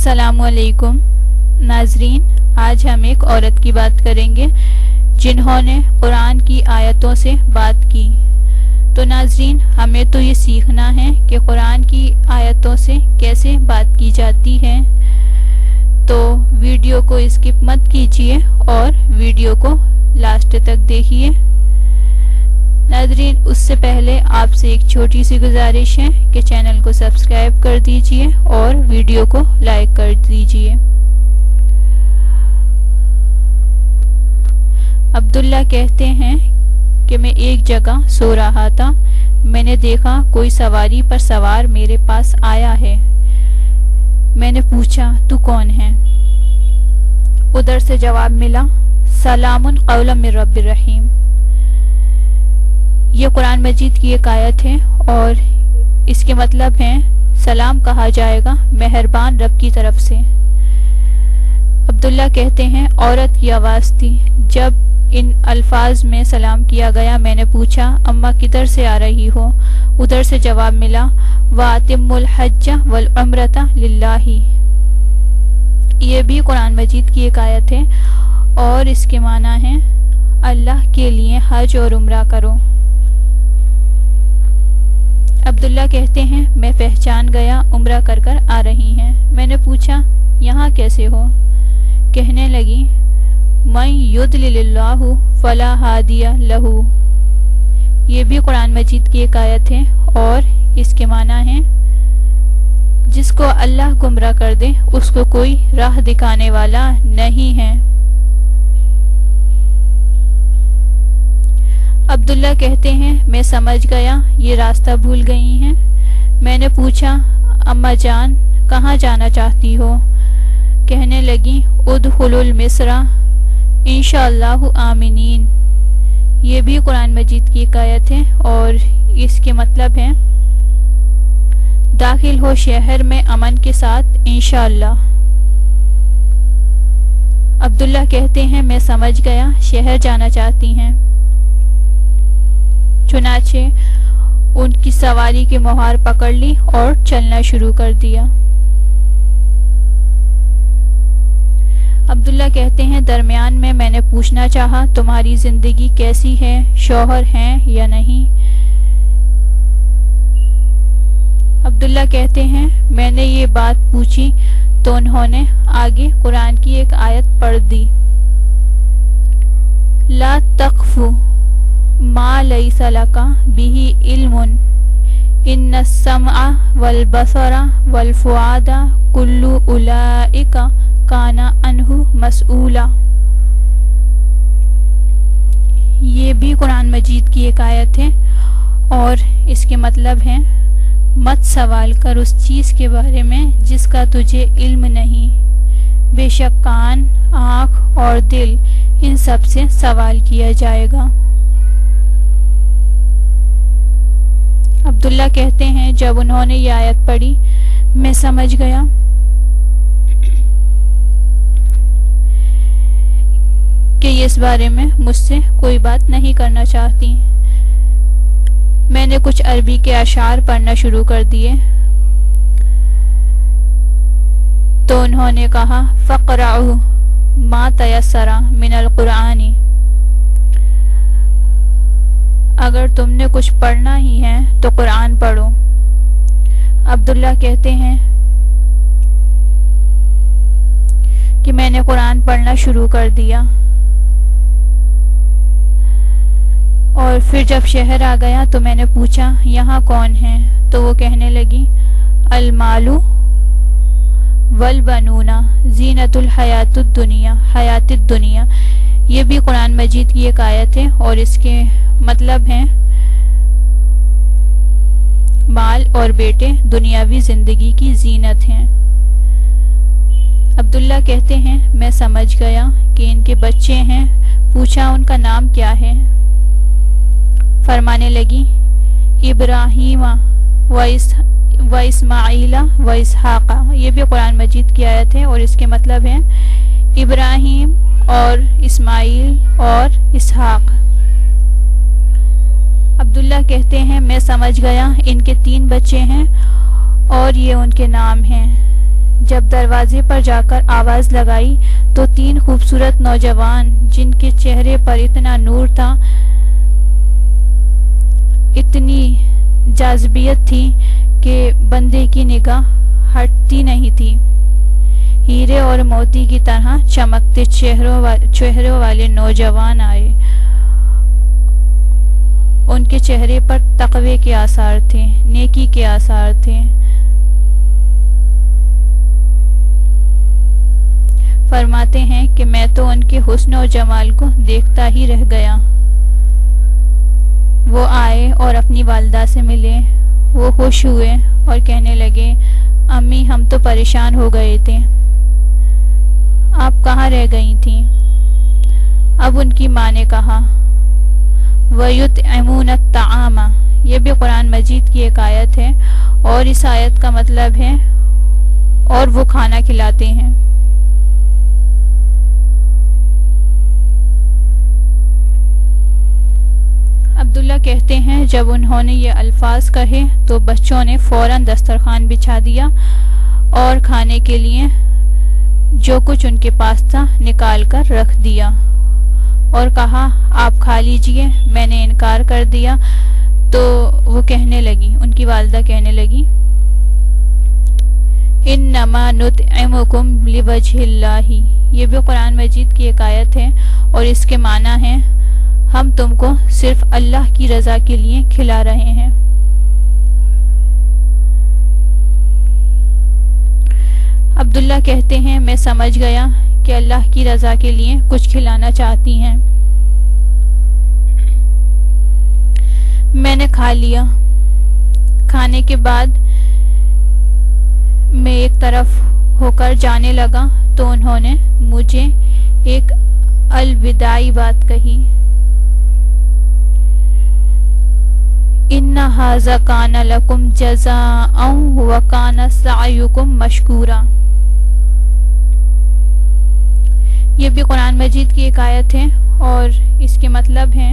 السلام علیکم ناظرین، آج ہم ایک عورت کی بات کریں گے جنہوں نے قرآن کی آیتوں سے بات کی۔ تو ناظرین، ہمیں تو یہ سیکھنا ہے کہ قرآن کی آیتوں سے کیسے بات کی جاتی ہے، تو ویڈیو کو اسکپ مت کیجیے اور ویڈیو کو لاسٹ تک دیکھیے۔ ناظرین، اس سے پہلے آپ سے ایک چھوٹی سی گزارش ہے کہ چینل کو سبسکرائب کر دیجیے اور ویڈیو کو لائک کر دیجیے۔ عبداللہ کہتے ہیں کہ میں ایک جگہ سو رہا تھا، میں نے دیکھا کوئی سواری پر سوار میرے پاس آیا ہے۔ میں نے پوچھا تو کون ہے؟ ادھر سے جواب ملا، سلام قولا من رب الرحیم۔ یہ قرآن مجید کی ایک آیت ہے اور اس کے مطلب ہے سلام کہا جائے گا مہربان رب کی طرف سے۔ عبداللہ کہتے ہیں عورت کی آواز تھی۔ جب ان الفاظ میں سلام کیا گیا، میں نے پوچھا اماں کدھر سے آ رہی ہو؟ ادھر سے جواب ملا، وَأَتِمُّ الْحَجَّ وَالْعُمْرَةَ لِلَّهِ۔ یہ بھی قرآن مجید کی ایک آیت ہے اور اس کے معنی ہے اللہ کے لیے حج اور عمرہ کرو۔ عبداللہ کہتے ہیں میں پہچان گیا عمرہ کر کر آ رہی ہیں۔ میں نے پوچھا یہاں کیسے ہو؟ کہنے لگی مَن یُضْلِلِ اللَّهُ فَلَا هَادِیَ لَهُ۔ یہ بھی قرآن مجید کی ایک آیت ہے اور اس کے معنی ہے جس کو اللہ گمراہ کر دے اس کو کوئی راہ دکھانے والا نہیں ہے۔ عبداللہ کہتے ہیں میں سمجھ گیا یہ راستہ بھول گئی ہیں۔ میں نے پوچھا اماں جان کہاں جانا چاہتی ہو؟ کہنے لگی ادخلوا المصر انشاءاللہ آمنین۔ یہ بھی قرآن مجید کی ایک آیت ہے اور اس کے مطلب ہے داخل ہو شہر میں امن کے ساتھ انشاءاللہ۔ عبداللہ کہتے ہیں میں سمجھ گیا شہر جانا چاہتی ہیں، چنانچہ ان کی سواری کی مہار پکڑ لی اور چلنا شروع کر دیا۔ عبداللہ کہتے ہیں درمیان میں نے پوچھنا چاہا تمہاری زندگی کیسی ہے، شوہر ہیں یا نہیں؟ عبداللہ کہتے ہیں میں نے یہ بات پوچھی تو انہوں نے آگے قرآن کی ایک آیت پڑھ دی، لا تقف ما لیس لک بہ علم ان السمع والبصر والفؤاد کل اولئک کان عنہ مسئولا۔ یہ بھی قرآن مجید کی ایک آیت ہے اور اس کے مطلب ہے مت سوال کر اس چیز کے بارے میں جس کا تجھے علم نہیں، بے شک کان، آنکھ اور دل ان سب سے سوال کیا جائے گا۔ عبداللہ کہتے ہیں جب انہوں نے یہ آیت پڑھی میں سمجھ گیا کہ یہ اس بارے میں مجھ سے کوئی بات نہیں کرنا چاہتی۔ میں نے کچھ عربی کے اشعار پڑھنا شروع کر دیے تو انہوں نے کہا فَقْرَعُوا مَا تَيَسَّرَ مِنَ الْقُرْآنِ۔ اگر تم نے کچھ پڑھنا ہی ہے تو قرآن پڑھو۔ عبداللہ کہتے ہیں کہ میں نے قرآن پڑھنا شروع کر دیا اور پھر جب شہر آ گیا تو میں نے پوچھا یہاں کون ہے؟ تو وہ کہنے لگی المال والبنون زینت الحیات الدنیا، حیات الدنیا۔ یہ بھی قرآن مجید کی ایک آیت ہے اور اس کے مطلب ہے مال اور بیٹے دنیاوی زندگی کی زینت ہیں۔ عبداللہ کہتے ہیں میں سمجھ گیا کہ ان کے بچے ہیں، پوچھا ان کا نام کیا ہے؟ فرمانے لگی ابراہیم و اسماعیل و اسحاق۔ یہ بھی قرآن مجید کی آیت ہے اور اس کے مطلب ہے ابراہیم اور اسماعیل اور اسحاق۔ عبداللہ کہتے ہیں میں سمجھ گیا ان کے 3 بچے ہیں اور یہ ان کے نام ہیں جب دروازے پر جا کر آواز لگائی تو 3 خوبصورت نوجوان جن کے چہرے پر اتنا نور تھا، اتنی جاذبیت تھی کہ بندے کی نگاہ ہٹتی نہیں تھی، ہیرے اور موتی کی طرح چمکتے چہروں والے نوجوان آئے۔ ان کے چہرے پر تقوی کے آثار تھے، نیکی کے آثار تھے۔ فرماتے ہیں کہ میں تو ان کے حسن و جمال کو دیکھتا ہی رہ گیا۔ وہ آئے اور اپنی والدہ سے ملے، وہ خوش ہوئے اور کہنے لگے، امی ہم تو پریشان ہو گئے تھے، آپ کہاں رہ گئی تھیں؟ اب ان کی ماں نے کہا، وَيُطْعِمُونَ الطَّعَامَ، یہ بھی قرآن مجید کی ایک آیت ہے، اور اس آیت کا مطلب ہے اور وہ کھانا کھلاتے ہیں۔ عبداللہ کہتے ہیں جب انہوں نے یہ الفاظ کہے تو بچوں نے فوراً دسترخوان بچھا دیا اور کھانے کے لیے جو کچھ ان کے پاس تھا نکال کر رکھ دیا اور کہا، آپ کھا لیجئے۔ میں نے انکار کر دیا تو وہ کہنے لگی، ان کی والدہ کہنے لگی، انما نطعمکم لوجہ اللہ، یہ بھی قرآن مجید کی ایک آیت ہے اور اس کے معنی ہے ہم تم کو صرف اللہ کی رضا کے لیے کھلا رہے ہیں۔ عبداللہ کہتے ہیں میں سمجھ گیا کہ اللہ کی رضا کے لیے کچھ کھلانا چاہتی ہیں۔ میں نے کھا لیا۔ کھانے کے بعد میں ایک طرف ہو کر جانے لگا تو انہوں نے مجھے ایک الوداعی بات کہی، ان ھذا کان لکم جزاء وکان سعیکم مشکورا۔ یہ بھی قرآن مجید کی ایک آیت ہے اور اس کے مطلب ہے،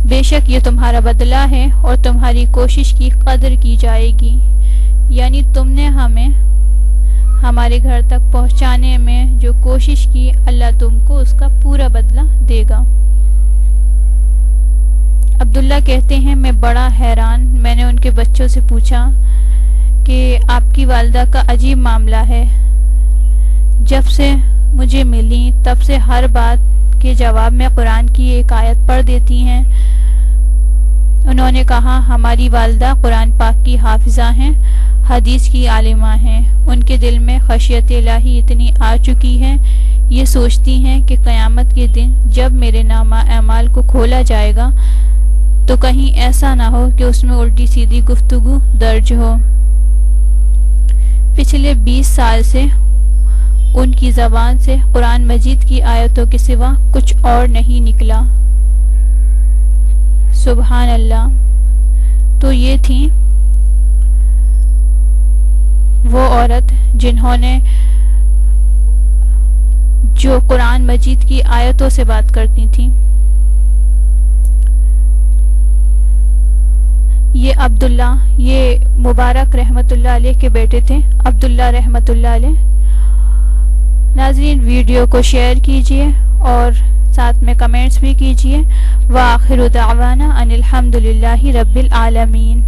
بے شک یہ تمہارا بدلہ ہے اور تمہاری کوشش کی قدر کی جائے گی، یعنی تم نے ہمیں ہمارے گھر تک پہنچانے میں جو کوشش کی اللہ تم کو اس کا پورا بدلہ دے گا۔ عبداللہ کہتے ہیں میں بڑا حیران، میں نے ان کے بچوں سے پوچھا کہ آپ کی والدہ کا عجیب معاملہ ہے، جب سے مجھے ملی تب سے ہر بات کے جواب میں قرآن کی ایک آیت پڑھ دیتی ہیں۔ انہوں نے کہا ہماری والدہ قرآن پاک کی حافظہ ہیں، حدیث کی عالمہ ہیں، ان کے دل میں خشیت الہی اتنی آ چکی ہے، یہ سوچتی ہیں کہ قیامت کے دن جب میرے نامہ اعمال کو کھولا جائے گا تو کہیں ایسا نہ ہو کہ اس میں الٹی سیدھی گفتگو درج ہو۔ پچھلے 20 سال سے ان کی زبان سے قرآن مجید کی آیتوں کے سوا کچھ اور نہیں نکلا۔ سبحان اللہ۔ تو یہ تھی وہ عورت جنہوں نے جو قرآن مجید کی آیتوں سے بات کرتی تھی۔ یہ عبداللہ، یہ مبارک رحمت اللہ علیہ کے بیٹے تھے، عبداللہ رحمت اللہ علیہ۔ ناظرین ویڈیو کو شیئر کیجئے اور ساتھ میں کمنٹس بھی کیجئے۔ وآخر دعوانا ان الحمد للہ رب العالمین۔